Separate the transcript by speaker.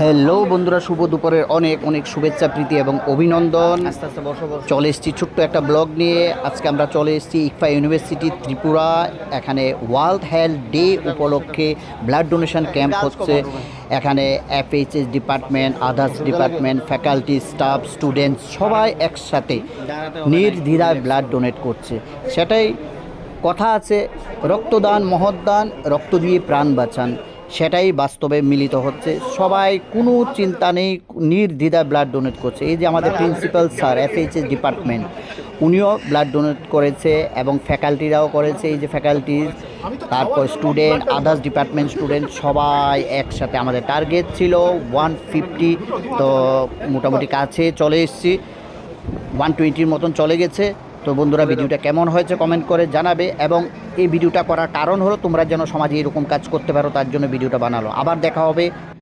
Speaker 1: Hello বন্ধুরা, শুভ দুপুরের অনেক অনেক শুভেচ্ছা, প্রীতি এবং অভিনন্দন। আস্তে আস্তে বসো বসো। চলে এসেছি ছোট্ট একটা ব্লগ নিয়ে। আজকে আমরা চলে এসেছি ইকফা ইউনিভার্সিটি ত্রিপুরা। এখানে ওয়ার্ল্ড হেলথ ডে উপলক্ষে ব্লাড ডোনেশন ক্যাম্প হচ্ছে। এখানে FHS department, others department, faculty, staff, students সবাই একসাথে নির্দ্বিধায় ব্লাড ডোনেট করছে। সেটাই কথা আছে, রক্তদান মহৎদান, রক্ত দিয়ে প্রাণ বাঁচান। সেটাই বাস্তবে মিলিত হচ্ছে। সবাই কোনো চিন্তা নেই, নির্দ্বিধায় ব্লাড ডোনেট করছে। এই যে আমাদের প্রিন্সিপাল স্যার এফএইচএস ডিপার্টমেন্ট, উনিও ব্লাড ডোনেট করেছে এবং ফ্যাকাল্টিরাও করেছে। এই যে ফ্যাকাল্টি, তারপর স্টুডেন্ট, আদার্স ডিপার্টমেন্ট স্টুডেন্ট সবাই একসাথে। আমাদের টার্গেট ছিল 150, তো মোটামুটি কাছে চলে এসেছি। 120-র মতন চলে গেছে। তো বন্ধুরা, ভিডিওটা কেমন হয়েছে কমেন্ট করে জানাবে। এবং এই ভিডিওটা করার কারণ হলো তোমরা যেন সমাজে এরকম কাজ করতে পারো, তার জন্য ভিডিওটা বানালো। আবার দেখা হবে